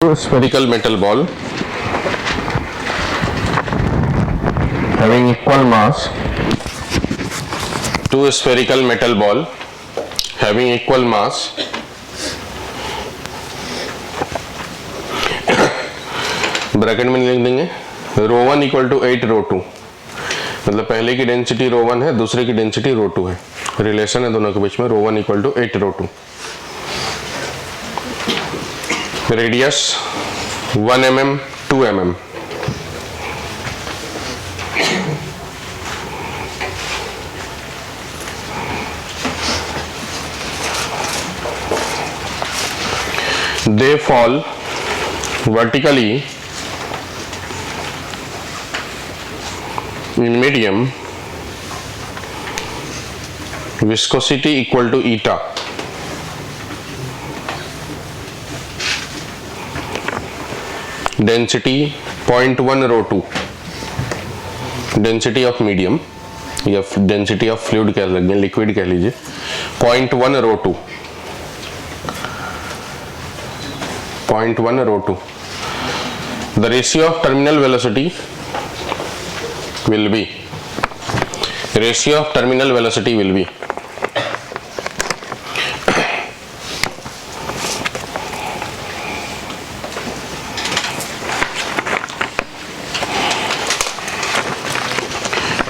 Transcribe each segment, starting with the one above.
Spherical metal ball having equal mass. Two spherical metal ball having equal mass bracket में लिख देंगे ρ1 equal to 8 ρ2, मतलब पहले की डेंसिटी ρ1 है, दूसरे की डेंसिटी ρ2 है, रिलेशन है दोनों के बीच में ρ1 equal to 8 ρ2। Radius 1 mm 2 mm। They fall vertically in medium viscosity equal to eta। Density 0.1 ρ2, density of medium या डेंसिटी ऑफ फ्लूइड कह सकते हैं, लिक्विड कह लीजिए, 0.1 ρ2, 0.1 ρ2। The ratio of terminal velocity will be, ratio of terminal velocity will be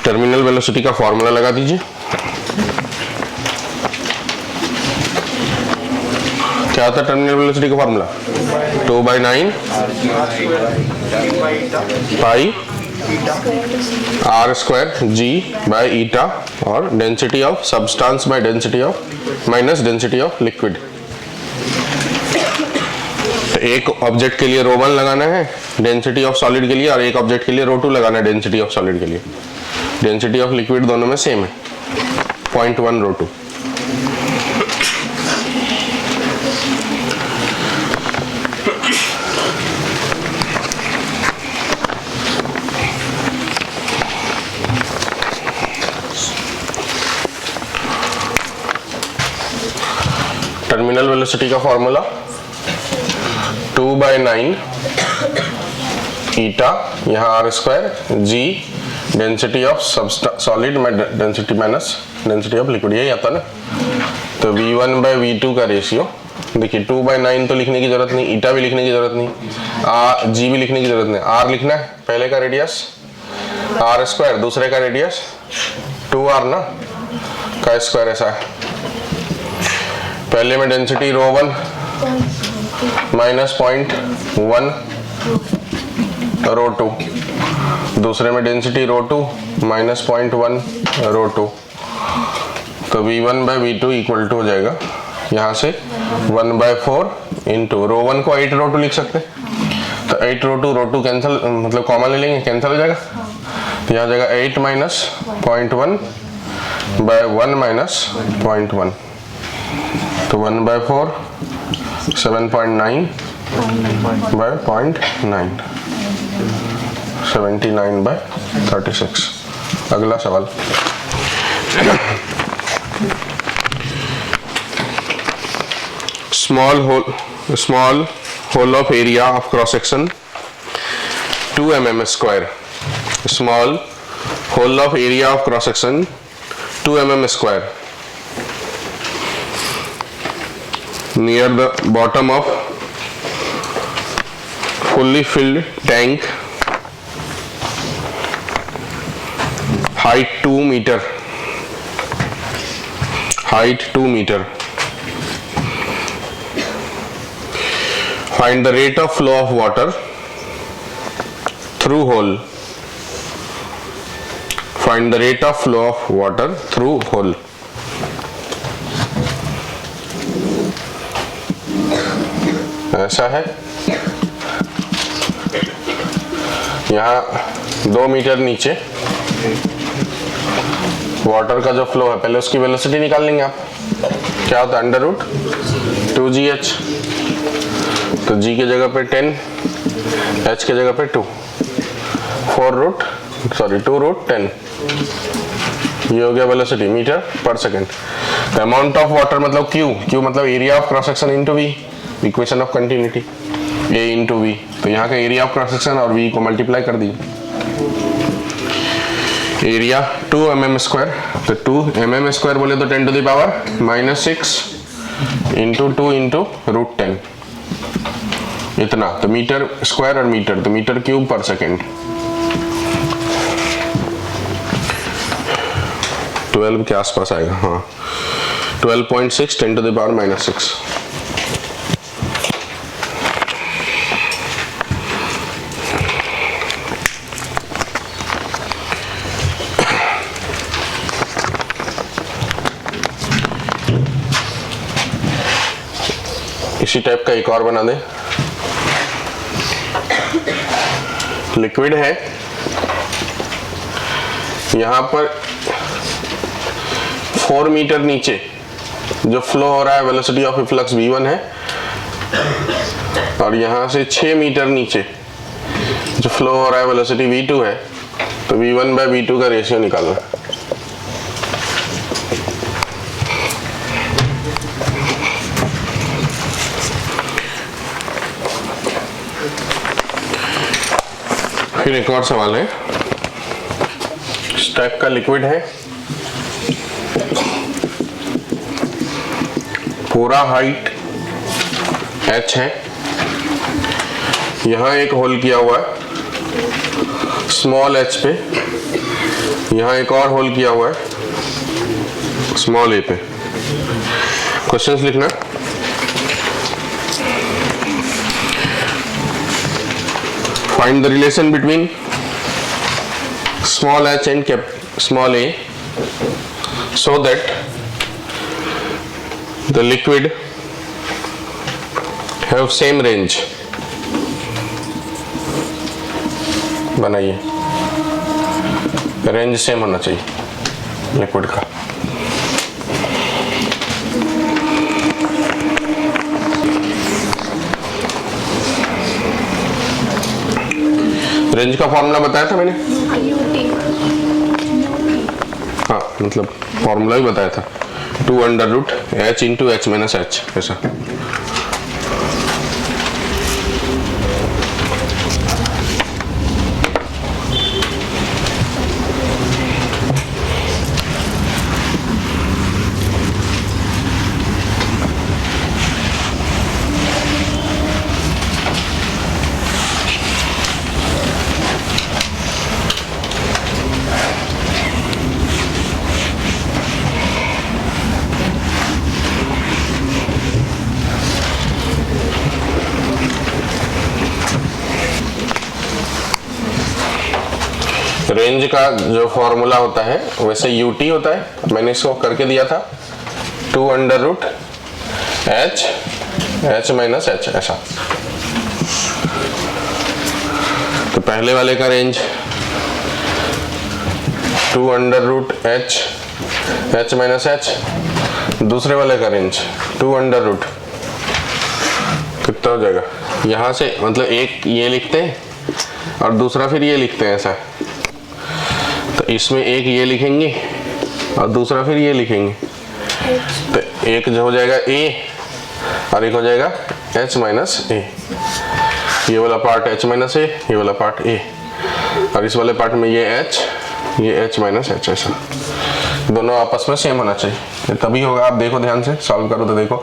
terminal velocity का formula लगा दीजिए। क्या होता है टर्मिनल वेलोसिटी का formula? 2/9 pi r square g by eta और density of substance by density of minus density of liquid. तो एक ऑब्जेक्ट के लिए ρ1 लगाना है डेंसिटी ऑफ सॉलिड के लिए, और एक ऑब्जेक्ट के लिए ρ2 लगाना है डेंसिटी ऑफ सॉलिड के लिए। डेंसिटी ऑफ लिक्विड दोनों में सेम है, 0.1 ρ2। टर्मिनल वेलोसिटी का फॉर्मूला 2/9 ईटा, यहाँ r square g density of solid में density minus density of liquid, यही आता ना। तो v1 बाय v2 का रेशियो देखिए, 2/9 तो लिखने की जरूरत नहीं, ईटा भी लिखने की जरूरत नहीं, g भी लिखने की जरूरत नहीं। r लिखना है, पहले का रेडियस r स्क्वायर, दूसरे का रेडियस 2r ना का स्क्वायर, ऐसा है। पहले में डेंसिटी ρ1 माइनस 0.1 ρ2, दूसरे में डेंसिटी ρ2 माइनस 0.1 ρ2। तो v1 bye v2 equal to हो जाएगा यहाँ से 1/4 इंटू ρ1 को 8 ρ2 लिख सकते हैं। तो 8 ρ2 कैंसिल, मतलब कॉमन ले लेंगे, कैंसिल हो जाएगा। तो यहाँ जाएगा 8 माइनस 0.1 बाय 1 माइनस 0.1, तो 1/4 7.9 बाय 0.9, 79/36। अगला सवाल, small hole of area of cross section 2 mm square. Small hole of area of cross section 2 mm square near the bottom of fully filled tank, height 2 meter, height 2 meter। Find the rate of flow of water through hole, find the rate of flow of water through hole। ऐसा है, यहाँ 2 metre नीचे water का जो flow है, पहले उसकी velocity निकाल लेंगे आप। क्या होता है? √2gh। तो g के जगह पे 10, h के जगह पे 2, 2√10, ये हो गया वेलोसिटी मीटर पर second. The amount of water मतलब Q मतलब area of cross section into V, equation of continuity. A into V, तो यहाँ का एरिया ऑफ क्रॉस सेक्शन और V को मल्टीप्लाई कर दीजिए। एरिया 2 mm स्क्वायर, तो 2 mm स्क्वायर बोले तो 10 to the power -6 into 2 into √10 इतना, तो मीटर स्क्वायर और मीटर, तो मीटर क्यूब पर सेकेंड। 12 के आसपास आएगा, हाँ 12.6 10 टू द पावर -6। इसी टाइप का एक और बना दे। लिक्विड है, यहां पर 4 मीटर नीचे जो फ्लो हो रहा है वेलोसिटी ऑफ इफ्लक्स v1 है, और यहां से 6 मीटर नीचे जो फ्लो हो रहा है वेलोसिटी v2 है, तो v1 बाय v2 का रेशियो निकालना है। फिर एक और सवाल है, इस टाइप का लिक्विड है, पूरा हाइट h है, यहां एक होल किया हुआ है स्मॉल h पे, यहां एक और होल किया हुआ है स्मॉल a पे। क्वेश्चंस लिखना। Find the relation between small h and small a so that the liquid have same range। बनाइए, रेंज सेम होना चाहिए लिक्विड का। रेंज का फॉर्मूला बताया था मैंने, हाँ मतलब फॉर्मूला ही बताया था, 2√h into h minus h ऐसा। रेंज का जो फॉर्मूला होता है वैसे ut होता है, मैंने इसको करके दिया था 2√h h माइनस h ऐसा। तो पहले वाले का range 2√h h minus h, दूसरे वाले का रेंज 2√, कितना हो जाएगा, यहां से मतलब एक ये लिखते हैं और दूसरा फिर ये लिखते हैं ऐसा, तो इसमें एक ये लिखेंगे और दूसरा फिर ये लिखेंगे, तो एक जो हो जाएगा a और एक हो जाएगा h माइनस a। ये वाला पार्ट h माइनस a, ये वाला पार्ट a, और इस वाले पार्ट में ये h माइनस h ऐसा। दोनों आपस में सेम होना चाहिए, तभी होगा। आप देखो ध्यान से सॉल्व करो तो देखो,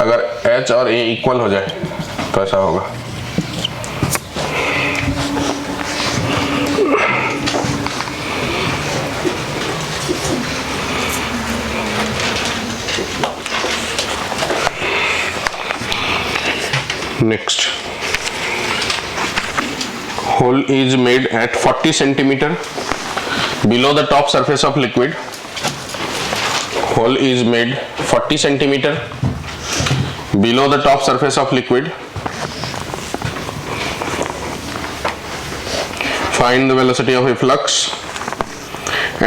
अगर h और a इक्वल हो जाए तो ऐसा होगा। Next, hole is made at 40 centimeter below the top surface of liquid. Hole is made 40 centimeter below the top surface of liquid. Find the velocity of efflux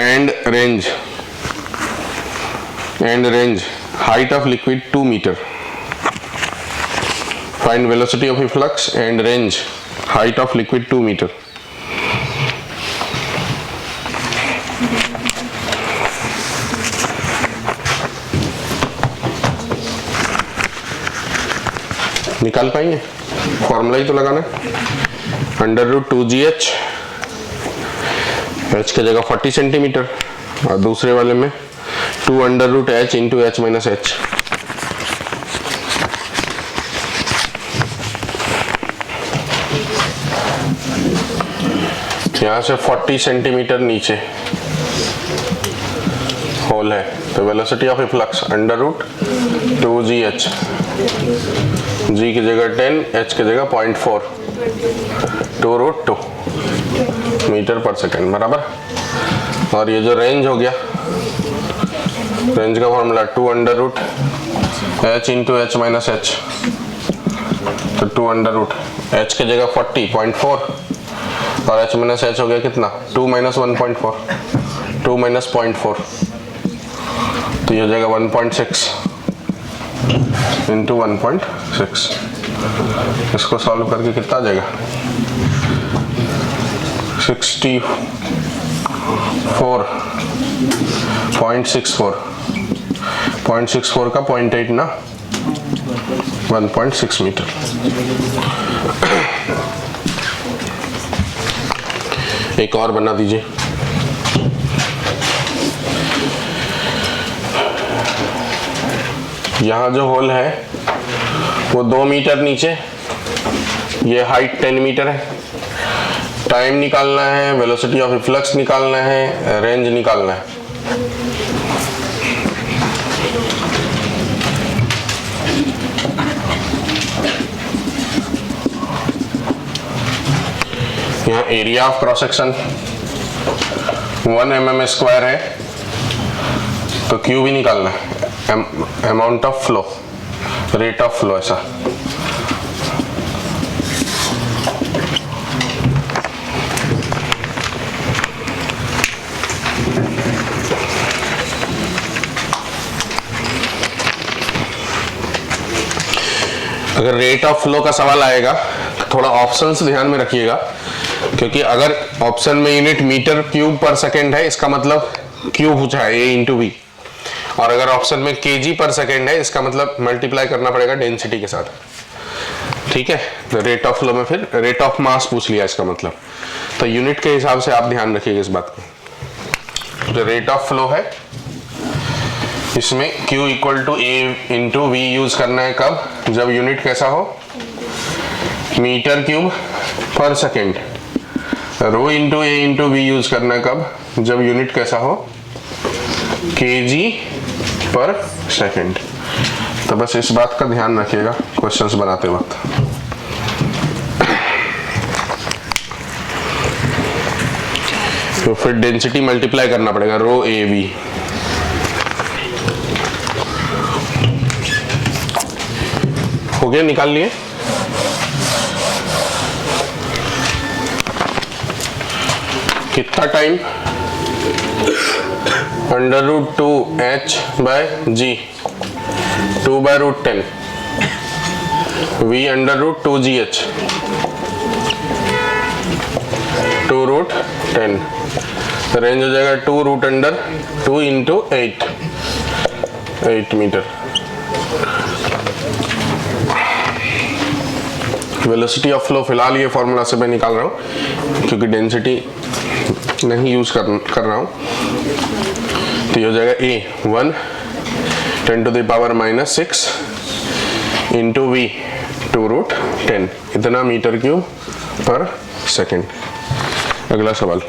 and range. Height of liquid 2 meter. Find velocity of efflux and range, height of liquid 2 meter. निकाल पाएंगे? Formula ही तो लगाना है, √2GH, h की जगह 40 centimetre, और दूसरे वाले में 2√h into h minus h। यहाँ से 40 सेंटीमीटर नीचे होल है, तो velocity of efflux √2GH, g की जगह 10, h की जगह 0.4, 2√2 मीटर पर सेकेंड बराबर। और ये जो रेंज हो गया, रेंज का formula 2√h into h minus h, तो 2√h की जगह 40.4 और h माइनस h हो गया कितना, 2 माइनस 1.4, 2 माइनस 0.4, तो ये हो जाएगा 1.6 इंटू 1.6। इसको सॉल्व करके कितना आ जाएगा, 64.64 का 0.8 ना, 1.6 मीटर। एक और बना दीजिए। यहाँ जो होल है वो 2 मीटर नीचे, ये हाइट 10 मीटर है। टाइम निकालना है, वेलोसिटी ऑफ इफ्लक्स निकालना है, रेंज निकालना है। यहाँ area of cross section 1 mm² है, तो क्यू भी निकालना है, amount of flow, rate of flow ऐसा। अगर रेट ऑफ फ्लो का सवाल आएगा तो थोड़ा ऑप्शंस ध्यान में रखिएगा, क्योंकि अगर ऑप्शन में यूनिट मीटर क्यूब पर सेकेंड है, इसका मतलब क्यूब पूछा है A इंटू बी, और अगर ऑप्शन में केजी पर सेकेंड है, इसका मतलब मल्टीप्लाई करना पड़ेगा डेंसिटी के साथ। ठीक है, तो रेट ऑफ फ्लो में फिर रेट ऑफ मास पूछ लिया इसका मतलब, तो यूनिट के हिसाब से आप ध्यान रखिएगा इस बात को। जो रेट ऑफ फ्लो है इसमें Q equal to A into V use करना है, कब, जब यूनिट कैसा हो, मीटर क्यूब पर second. Rho into A into V use करना है कब, जब यूनिट कैसा हो, kg पर सेकेंड। तो बस इस बात का ध्यान रखिएगा क्वेश्चंस बनाते वक्त। तो फिर डेंसिटी मल्टीप्लाई करना पड़ेगा, रो ए वी। हो गया, निकाल लिए। कितना time, √2h by G, 2/√10, v √2gh, 2√10, range हो जाएगा 2√2 into 8 metre. Velocity of flow फिलहाल ये फॉर्मूला से मैं निकाल रहा हूँ, क्योंकि डेंसिटी नहीं यूज कर रहा हूँ। तो ये हो जाएगा A 1 10⁻⁻6 इंटू V 2√10, इतना मीटर क्यूब पर सेकेंड। अगला सवाल,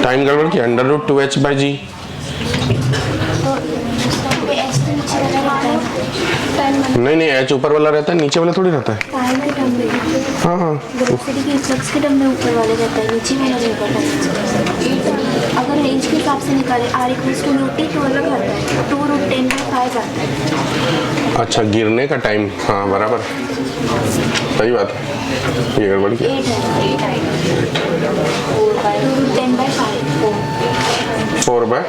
टाइम गड़बड़ की, √2h बाई जी। नहीं h ऊपर वाला रहता है, नीचे वाला थोड़ी रहता है। हाँ हाँ, वेलोसिटी के फ्लक्स के टर्म में ऊपर वाले रहता है, नीचे वाला नहीं पता। अगर रेंज के हिसाब से निकाले r इक्वल्स टू √t तो अलग आता है, 2√10/5 आता है। अच्छा, गिरने का टाइम, हाँ बराबर, सही बात है, ये गड़बड़ किया। 4/10/5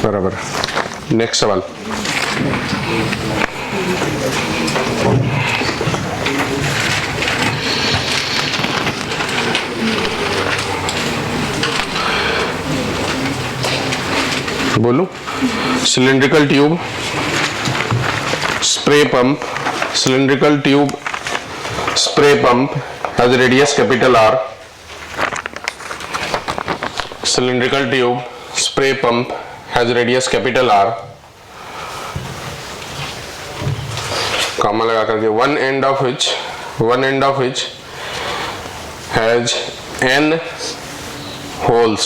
बराबर। नेक्स्ट सवाल, बोलो, cylindrical tube, spray pump, cylindrical tube spray pump has radius capital R. Cylindrical tube spray pump has radius capital R. Comma लगा करके one end of which has n holes,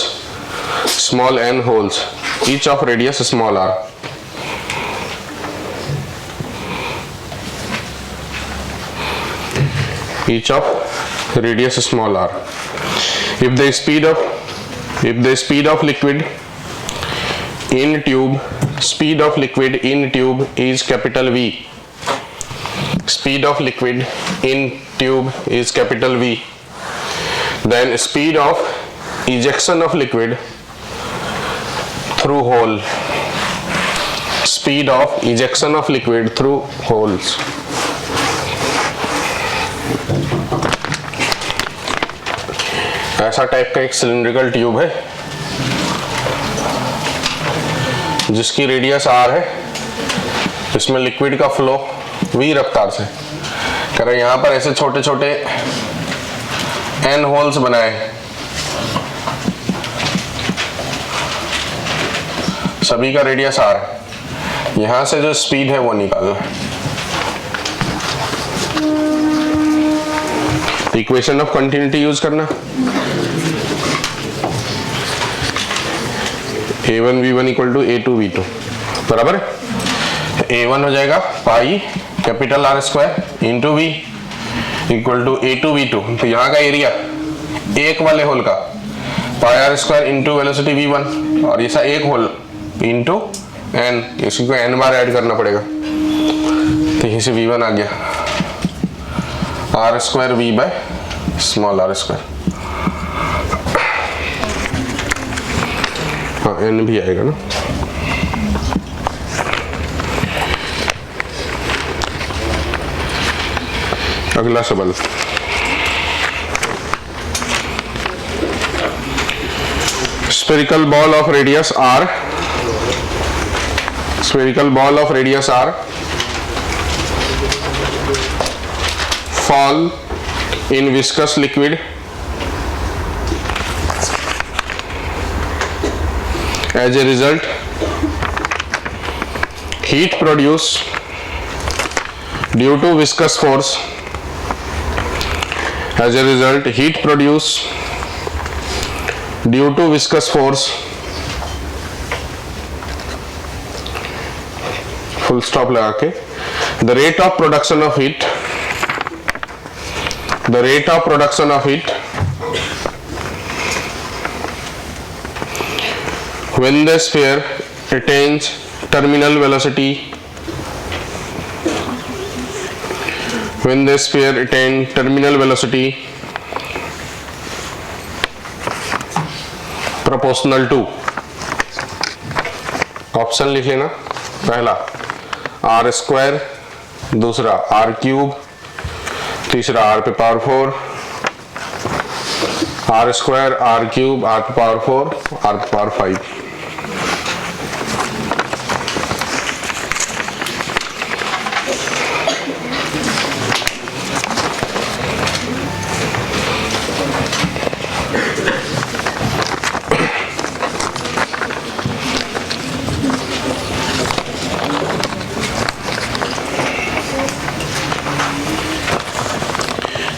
small n holes, each of radius small r. Each of radius small r. If the speed of liquid in tube is capital V, speed of liquid in tube is capital V, then speed of ejection of liquid through hole, speed of ejection of liquid through holes. ऐसा type का एक cylindrical tube है जिसकी radius r है, इसमें liquid का flow v रफ्तार से कर रहे हैं। यहां पर ऐसे छोटे छोटे n होल्स बनाए, सभी का रेडियस r है। यहां से जो स्पीड है वो निकालना है। इक्वेशन ऑफ कंटिन्यूटी यूज करना, a1 v1 equal to a2 v2 बराबर है। a1 हो जाएगा pi capital R square into v equal to a2 v2। तो यहाँ का एरिया एक वाले होल का पाई R square into velocity v1, और ऐसा एक होल इंटू n, इसी को n बार ऐड करना पड़ेगा। तो यहीं से v1 आ गया R square v by small r square. हाँ n भी आएगा ना। अगला सवाल, spherical ball of radius r, spherical ball of radius r fall in viscous liquid as a result heat produced due to viscous force, as a result heat produced due to viscous force, full stop लगा के, the rate of production of heat, the rate of production of heat when the sphere attains terminal velocity, when the sphere attains terminal velocity proportional to, option लिख लेना, पहला r square, दूसरा r cube, तीसरा r पे power 4, r square, r cube, r पे power 4, r पे power 5।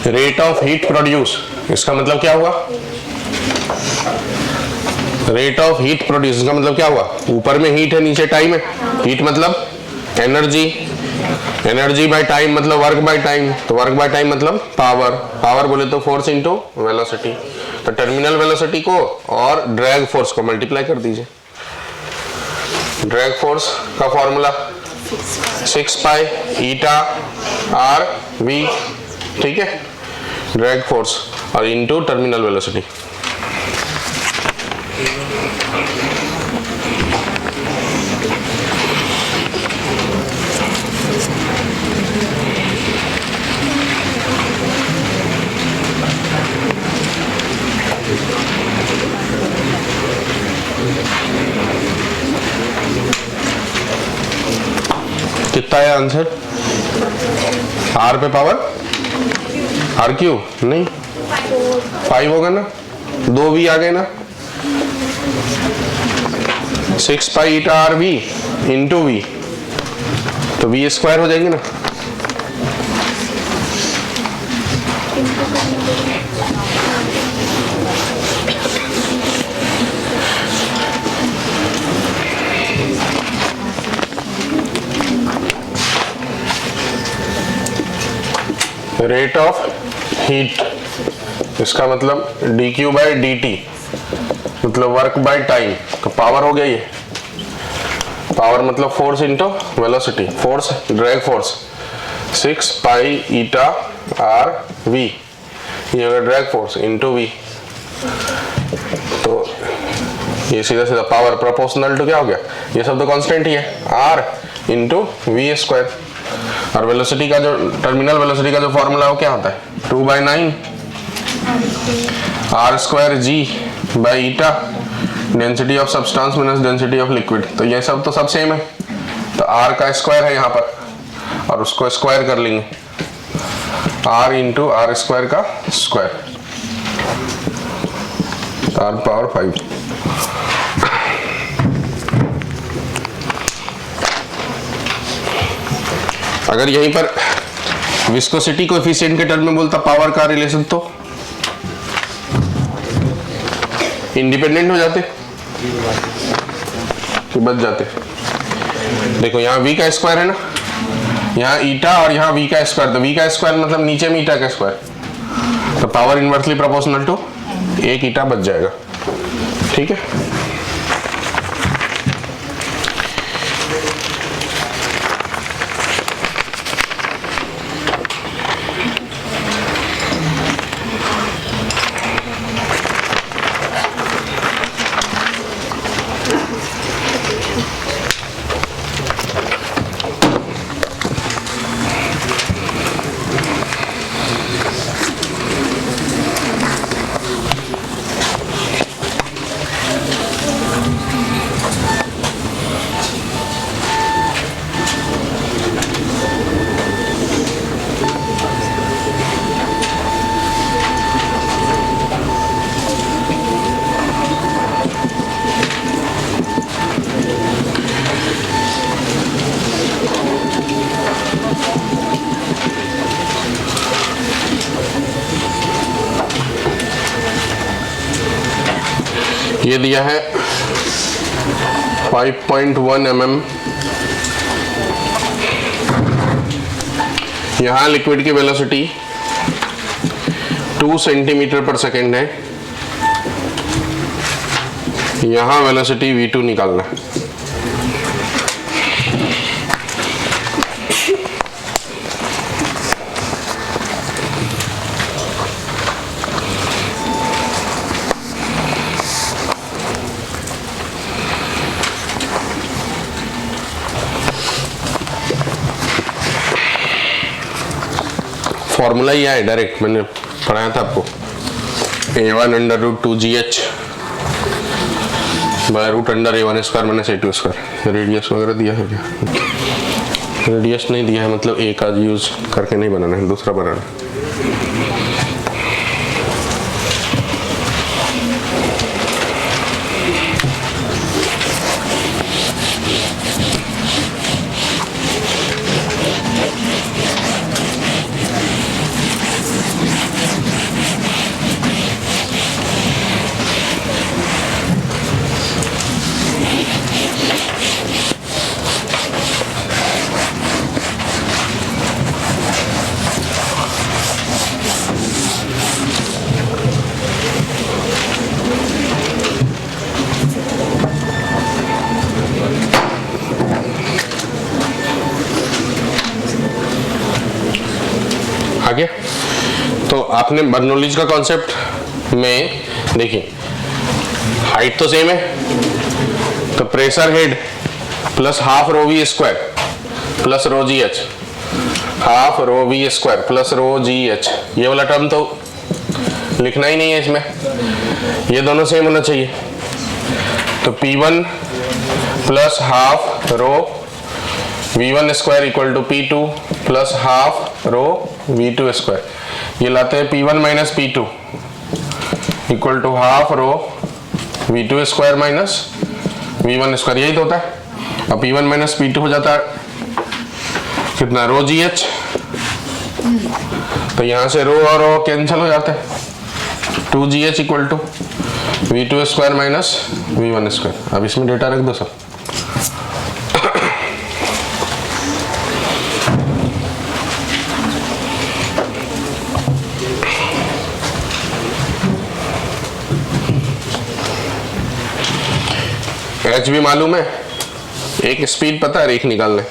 Rate of heat produce, इसका मतलब क्या हुआ? रेट ऑफ हीट प्रोड्यूस, इसका मतलब क्या हुआ? ऊपर में हीट है, नीचे टाइम है। हीट मतलब एनर्जी, एनर्जी बाय टाइम मतलब वर्क बाय टाइम, तो वर्क बाय टाइम मतलब पावर, पावर बोले तो फोर्स इनटू वेलोसिटी। तो टर्मिनल वेलोसिटी को और ड्रैग फोर्स को मल्टीप्लाई कर दीजिए। ड्रैग फोर्स का formula 6 pi eta R V, ठीक है, ड्रैग फोर्स और इनटू टर्मिनल वेलोसिटी। कितना है आंसर? आर पे पावर आर क्यूब नहीं 5 होगा ना, 2 वी आ गए ना, 6 pi eta R V into V, तो वी स्क्वायर हो जाएंगे ना। रेट ऑफ हीट, इसका मतलब D Q by D T, मतलब वर्क बाय टाइम, तो पावर हो गया ये। पावर मतलब force into velocity, force drag force 6 pi eta R V, ये होगा ड्रैग फोर्स इंटू वी। तो ये सीधा सीधा पावर प्रोपोर्शनल टू क्या हो गया, ये सब तो कांस्टेंट ही है, आर इंटू वी स्क्वायर। और वेलोसिटी का जो टर्मिनल वेलोसिटी का जो फॉर्मूला है वो क्या होता है, 2/9 R square G by eta, density of substance minus density of liquid. तो ये सब तो सब सेम है, तो आर का स्क्वायर है यहाँ पर और उसको स्क्वायर कर लेंगे, आर इंटू आर स्क्वायर का स्क्वायर, आर पावर 5। अगर यहीं पर विस्कोसिटी कोएफिशिएंट के टर्म में बोलता पावर का रिलेशन, तो इंडिपेंडेंट हो जाते कि बच जाते। देखो यहाँ v का स्क्वायर है ना, यहाँ ईटा और यहाँ v का स्क्वायर, तो v का स्क्वायर मतलब नीचे में ईटा का स्क्वायर, तो पावर इनवर्सली प्रोपोर्शनल टू 1 ईटा बच जाएगा। ठीक है, ये दिया है 5.1 mm, यहाँ लिक्विड की वेलोसिटी 2 सेंटीमीटर पर सेकेंड है, यहाँ वेलोसिटी v2 निकालना है। फॉर्मूला ही है डायरेक्ट, मैंने पढ़ाया था आपको, a1/√2gh by root under a1 square minus a2 square. Radius वगैरह दिया है क्या? रेडियस नहीं दिया है, मतलब एक आज यूज करके नहीं बनाना है, दूसरा बनाना है। आगे तो आपने बर्नौलीज का कॉन्सेप्ट में देखिए, हाइट तो सेम है, तो pressure head plus half rho V square plus rho G H, half rho V square plus rho G H, ये वाला टर्म तो लिखना ही नहीं है इसमें, ये दोनों सेम होना चाहिए। तो P1 plus half rho v1 square equal to p2 plus half rho v2 square, ये लाते हैं p1 minus p2 equal to half rho v2 square minus v1 square, यही तो होता है। अब p1 माइनस p2 हो जाता है कितना, रो gh, तो यहां से रो और रो कैंसिल हो जाते हैं, 2gh equal to v2 square minus v1 square. अब इसमें डेटा रख दो सब। एच भी मालूम है, एक स्पीड पता है, एक निकालने।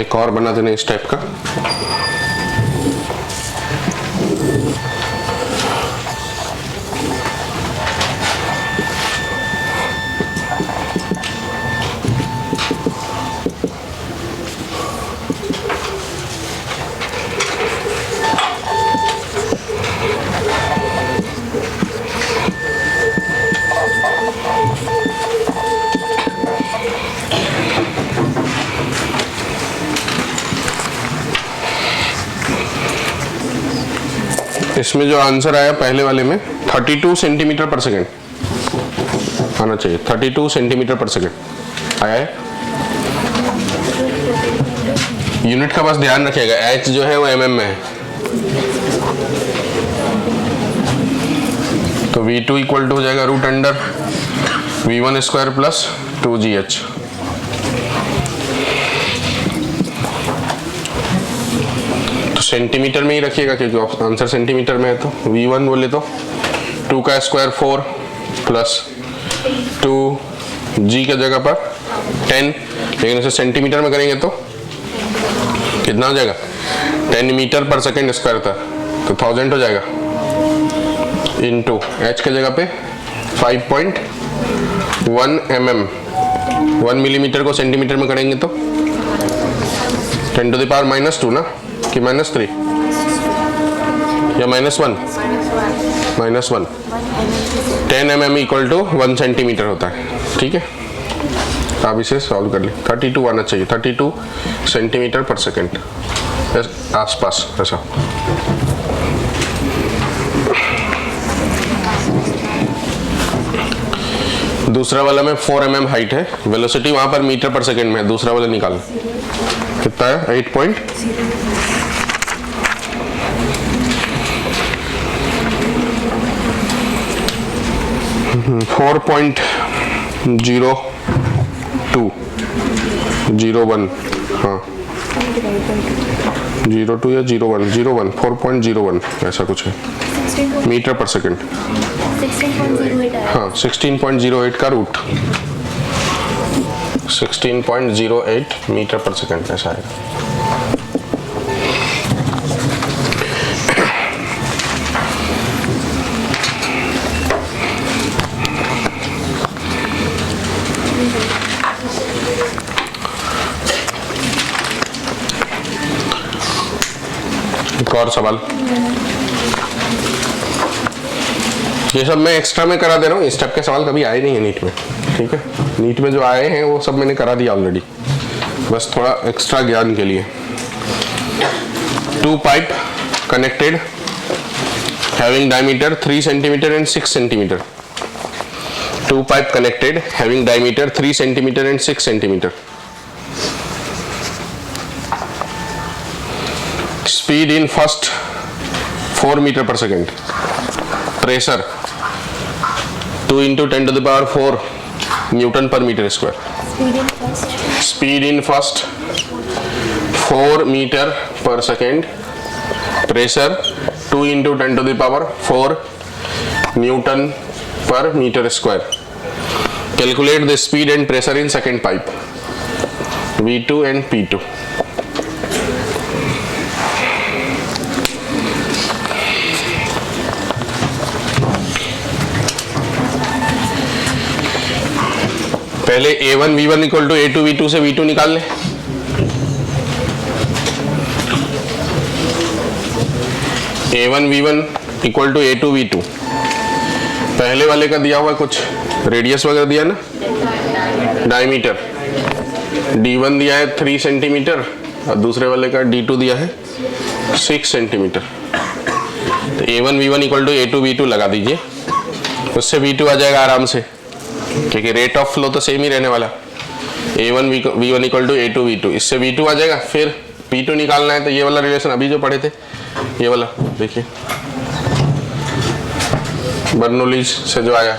एक और बना देना इस टाइप का। इसमें जो आंसर आया पहले वाले में 32 सेंटीमीटर पर सेकेंड आना चाहिए, 32 सेंटीमीटर पर सेकेंड आया है। यूनिट का बस ध्यान रखिएगा, एच जो है वो mm में है, तो v2 इक्वल टू हो जाएगा root under v1 square plus 2gh। Centimetre में ही रखिएगा क्योंकि आंसर सेंटीमीटर में है, तो v1 बोले तो 2 का स्क्वायर 4 प्लस 2g के जगह पर 10, लेकिन उसे सेंटीमीटर में करेंगे तो कितना हो जाएगा, 10 मीटर पर सेकेंड स्क्वायर था तो 1000 हो जाएगा, इनटू h के जगह पे 5.1 mm, 1 मिलीमीटर को सेंटीमीटर में करेंगे तो 10 टू द पावर -2 ना, कि -3 या -1, -1, 10 mm इक्वल टू 1 सेंटीमीटर होता है। ठीक है, आप इसे सॉल्व कर ले। 32 आना चाहिए, 32 सेंटीमीटर पर सेकेंड आसपास ऐसा। दूसरा वाला में 4 mm हाइट है, वेलोसिटी वहां पर मीटर पर सेकेंड में है, दूसरा वाला निकाल कितना है, 4.0201, हाँ 02 या 01, 4.01 ऐसा कुछ है मीटर पर सेकेंड। 16.08 आया। हाँ 16.08 का रूट 16.08 मीटर पर सेकेंड ऐसा आएगा। एक और सवाल, ये सब मैं एक्स्ट्रा में करा दे रहा हूँ, इस टाइप के सवाल कभी आए नहीं है नीट में। ठीक है, नीट में जो आए हैं वो सब मैंने करा दिया ऑलरेडी, बस थोड़ा एक्स्ट्रा ज्ञान के लिए। 2 pipe connected having diameter 3 centimetre and 6 centimetre. 2 pipe connected having diameter 3 centimetre and 6 centimetre. Speed in first 4 metre पर second. Pressure 2 into 10 to the power 4 newton पर metre square. Speed in first 4 metre पर second. Pressure 2 into 10 to the power 4 newton पर metre square. Calculate the speed and pressure in second pipe V2 and P2। पहले A1 V1 equal to A2 V2 से V2 निकाल लें। A1 V1 equal to A2 V2, पहले वाले का दिया हुआ कुछ रेडियस वगैरह दिया ना, डायमीटर D1 दिया है 3 सेंटीमीटर और दूसरे वाले का D2 दिया है 6 सेंटीमीटर। तो A1 V1 equal to A2 V2 लगा दीजिए, उससे V2 आ जाएगा आराम से, क्योंकि रेट ऑफ फ्लो तो सेम ही रहने वाला। A1 V1 equal to A2 V2, इससे V2 आ जाएगा। फिर P2 निकालना है तो ये वाला रिलेशन अभी जो पढ़े थे, ये वाला देखिए बर्नौलीज से जो आया,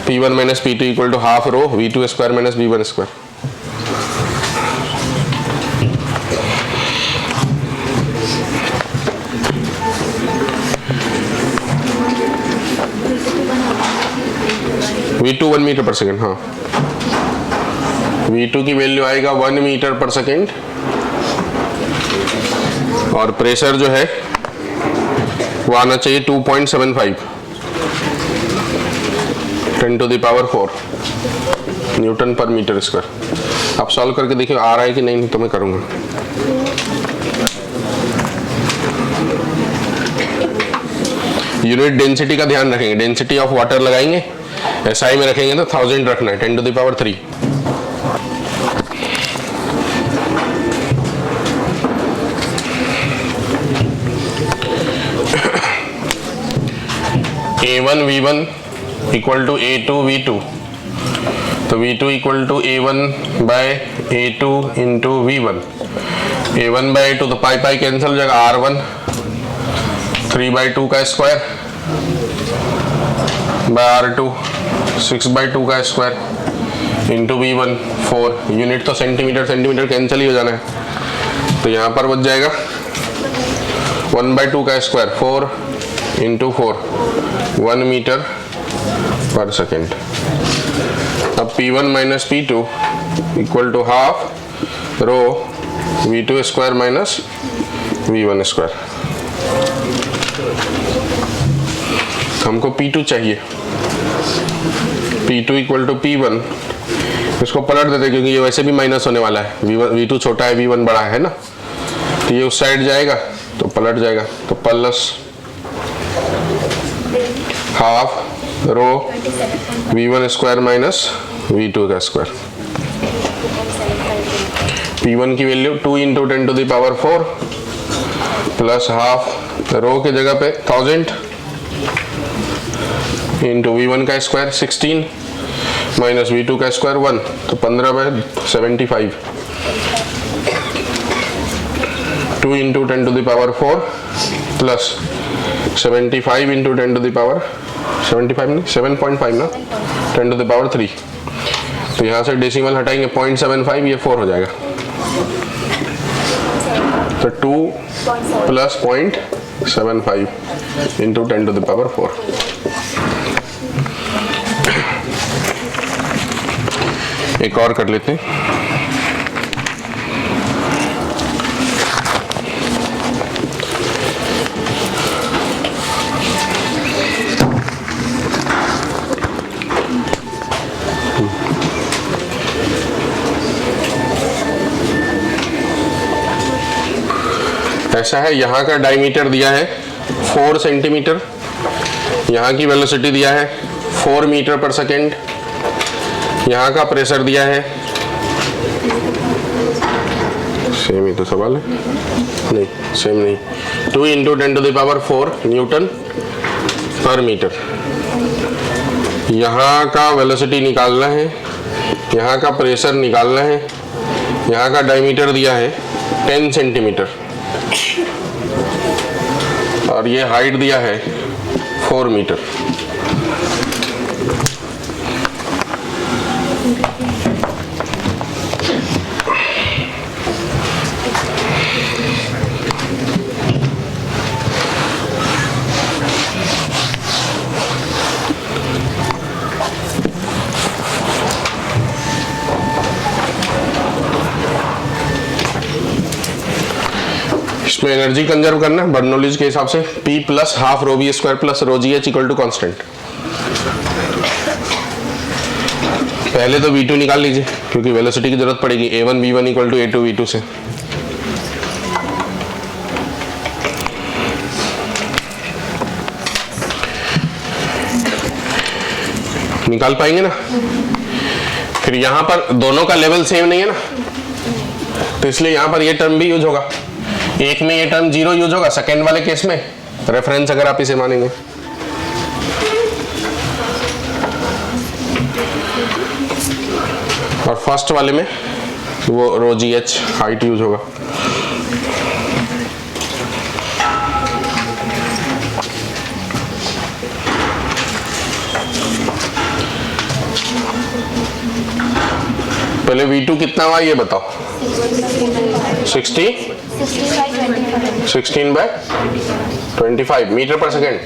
P1 minus P2 equal to half rho V2 square minus V1 square. V2 1 metre पर सेकेंड, हाँ V2 की वैल्यू आएगा 1 मीटर पर सेकेंड, और प्रेशर जो है वो आना चाहिए 2.75 10 टू द पावर 4 न्यूटन पर मीटर स्क्वायर। आप सॉल्व करके देखिए आ रहा है कि नहीं, तो मैं करूँगा। यूनिट डेंसिटी का ध्यान रखेंगे, डेंसिटी ऑफ वाटर लगाएंगे, SI में रखेंगे तो 1000 रखना है, 10 to the power 3। A1 V1 equal to A2 V2, तो V2 equal to A1 by A2 into V1। A1 by A2 तो पाई पाई कैंसिल हो जाएगा, R1 3/2 का स्क्वायर बाय R2 6/2 का स्क्वायर इंटू V1 4। यूनिट तो सेंटीमीटर सेंटीमीटर कैंसिल ही हो जाना है, तो यहाँ पर बच जाएगा 1/2 का स्क्वायर 4 इंटू 4 1 मीटर पर सेकेंड। अब P1 minus P2 equal to half rho V2 square minus V1 square. हमको P2 चाहिए, P2 इक्वल टू P1, इसको पलट देते क्योंकि ये वैसे भी माइनस होने वाला है, V2 छोटा है V1 बड़ा है ना, तो ये उस साइड जाएगा तो पलट जाएगा, तो plus half rho V1 square minus V2 का स्क्वायर। P1 की value 2 into 10 to the power 4 plus half rho के जगह पे 1000 इंटू V1 का स्क्वायर 16 माइनस V2 का स्क्वायर 1, तो 15/75 2 into 10 to the power 4 plus 75 into 10 to the power 75 नहीं 7.5 ना 10 टू द पावर 3। तो यहाँ से डेसिमल हटाएंगे 0.75, ये 4 हो जाएगा, तो 2 plus 0.75 into 10 to the power 4। एक और कर लेते हैं। ऐसा है, यहाँ का डायमीटर दिया है 4 सेंटीमीटर, यहाँ की वेलोसिटी दिया है 4 मीटर पर सेकेंड, यहाँ का प्रेशर दिया है, सेम ही तो सवाल है, नहीं सेम नहीं, 2 into 10 to the power 4 newton पर मीटर। यहाँ का वेलोसिटी निकालना है, यहाँ का प्रेशर निकालना है, यहाँ का डायमीटर दिया है 10 सेंटीमीटर और ये हाइट दिया है 4 मीटर। इसमें एनर्जी कंजर्व करना है बर्नौलीज के हिसाब से, P plus half rho V square plus rho GH equal to constant. पहले तो v2 निकाल लीजिए क्योंकि वेलोसिटी की जरूरत पड़ेगी। a1 v1 equal to a2 v2 से। निकाल पाएंगे ना। फिर यहां पर दोनों का लेवल सेम नहीं है ना, तो इसलिए यहां पर ये टर्म भी यूज होगा। एक में ये टर्म 0 यूज होगा, सेकेंड वाले केस में रेफरेंस अगर आप इसे मानेंगे। और फर्स्ट वाले में वो रो जी एच हाइट यूज होगा। पहले V2 कितना हुआ ये बताओ। 16/25 मीटर पर सेकेंड।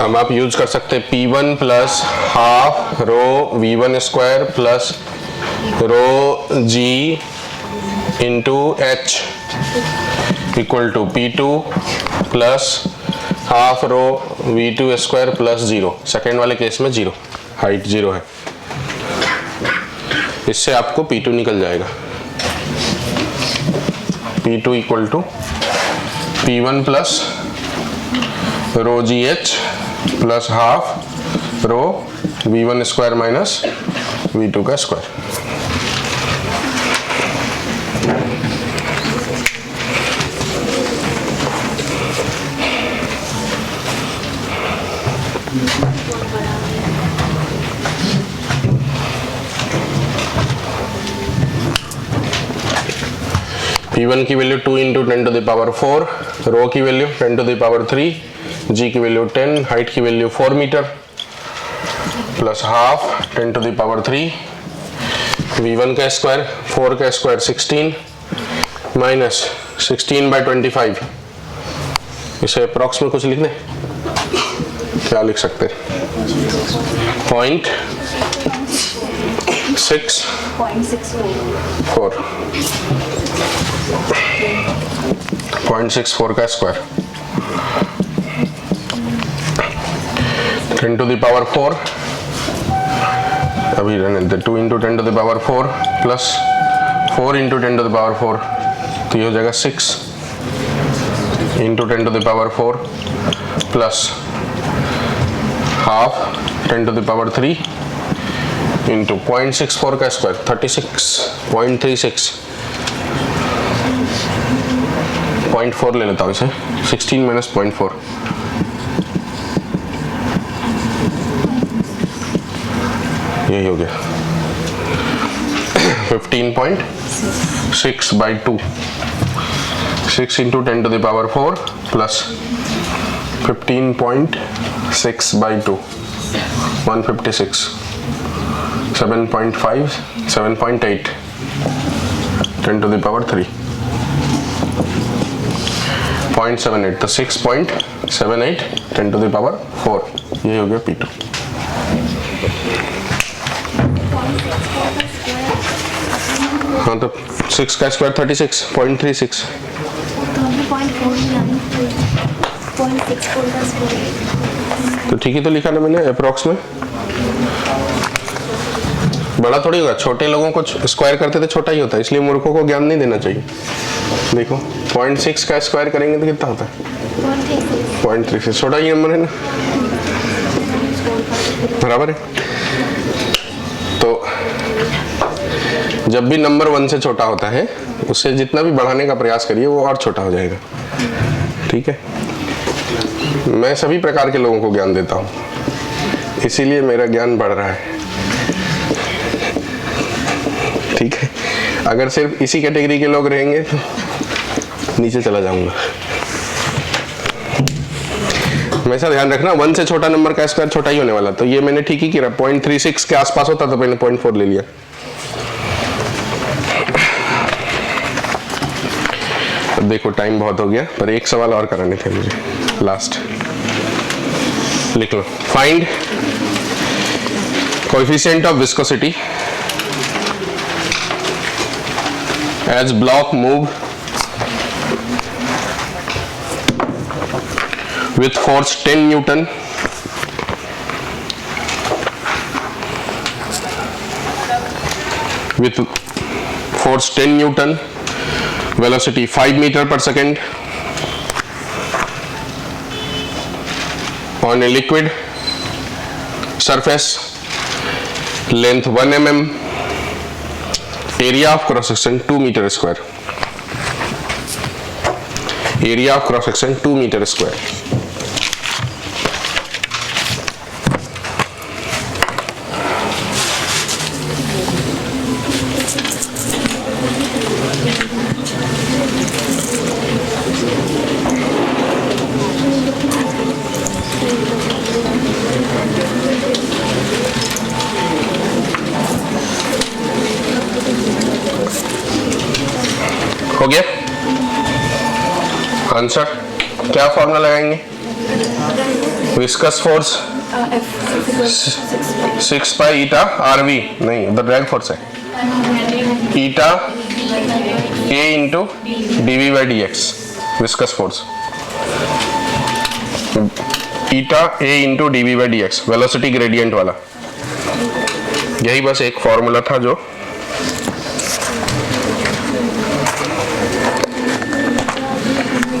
अब आप यूज कर सकते हैं P1 plus half rho V1 square plus rho G into H equal to P2 plus half rho V2 square plus 0। Second वाले केस में 0, हाइट 0 है। इससे आपको P2 निकल जाएगा। P2 equal to P1 plus rho G H plus half rho V1 square minus V2 का square. P1 की value 2 into 10 to the power 4, rho की value 10 to the power 3, G की वैल्यू 10, हाइट की value 4 metre plus half 10 to the power 3, V1 का square 4 का square 16 minus 16/25। इसे approx में कुछ लिख दें, क्या लिख सकते हैं? 0.64 का स्क्वायर 10 टू द पावर 4, अभी रहने दे, 2 into 10 to the power 4 plus 4 into 10 to the power 4, तो ये हो जाएगा 6 into 10 to the power 4 plus half 10 to the power 3 into 0.64 का स्क्वायर 36.36, 0.4 ले लेता हूँ इसे, 16 माइनस 0.4, यही हो गया 15.6/2, 6 into 10 to the power 4 plus 15.6/2, 156, 7.5, 7.8, 10 to the power 3, 0.78, तो 6.78, 10 to the power 4, ये हो गया P2। हाँ तो 6 का स्क्वायर 36.36, तो ठीक ही तो लिखा ना मैंने अप्रॉक्स में। बड़ा थोड़ी होगा, छोटे लोगों को स्क्वायर करते थे छोटा ही होता है, इसलिए मूर्खों को ज्ञान नहीं देना चाहिए। देखो 0.6 का स्क्वायर करेंगे तो कितना होता है? 0.36, छोटा ही नंबर है ना, बराबर है। तो जब भी नंबर 1 से छोटा होता है, उससे जितना भी बढ़ाने का प्रयास करिए वो और छोटा हो जाएगा। ठीक है, मैं सभी प्रकार के लोगों को ज्ञान देता हूँ, इसीलिए मेरा ज्ञान बढ़ रहा है। ठीक है, अगर सिर्फ इसी कैटेगरी के लोग रहेंगे तो नीचे चला जाऊंगा। हमेशा ध्यान रखना 1 से छोटा नंबर का स्क्वायर छोटा ही होने वाला, तो ये मैंने ठीक ही किया, 0.36 के आसपास होता तो मैंने 0.4 ले लिया। अब देखो टाइम बहुत हो गया, पर एक सवाल और कराने थे मुझे, लास्ट लिख लो। Find coefficient of viscosity as block move with force 10 Newton with force 10 Newton, velocity 5 meter per second on a liquid surface, length 1 mm, area of cross section 2 meter square, area of cross section 2 meter square। हो गया answer? क्या formula लगाएंगे? Viscous force 6 pi eta R V, नहीं उधर drag force है, eta A into D V by D X, viscous force eta A into D V by D X, velocity gradient वाला। यही बस एक फॉर्मूला था जो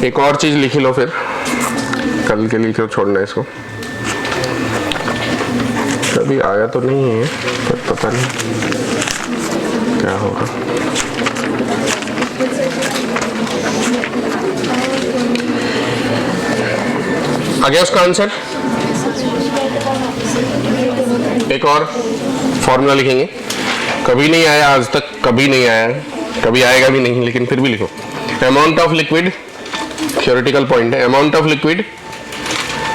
एक और चीज लिखी लो, फिर कल के लिए क्यों छोड़ना है इसको। कभी आया तो नहीं है, पर पता नहीं क्या होगा। आ गया उसका आंसर? एक और फॉर्मूला लिखेंगे, कभी नहीं आया आज तक, कभी नहीं आया, कभी आएगा भी नहीं, लेकिन फिर भी लिखो। Amount of liquid, theoretical point है, amount of liquid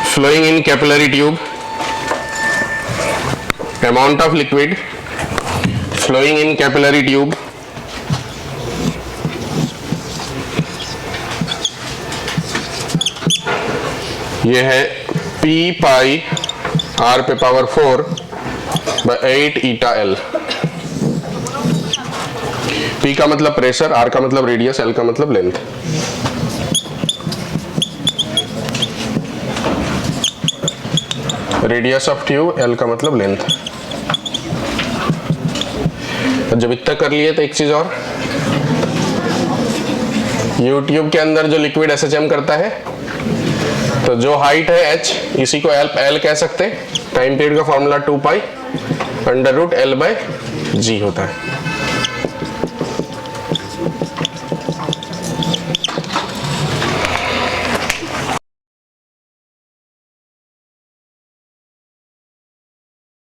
flowing in capillary tube, amount of liquid flowing in capillary tube ये है P पाई R पे power 4 by 8 eta L। P का मतलब प्रेशर, R का मतलब रेडियस, L का मतलब length. Radius of tube, L का मतलब लेंथ। जब इतना कर लिए तो एक चीज और, यूट्यूब के अंदर जो लिक्विड एसएचएम करता है, तो जो हाइट है h, इसी को एल कह सकते हैं। टाइम पीरियड का formula 2 pi under root L by G होता है।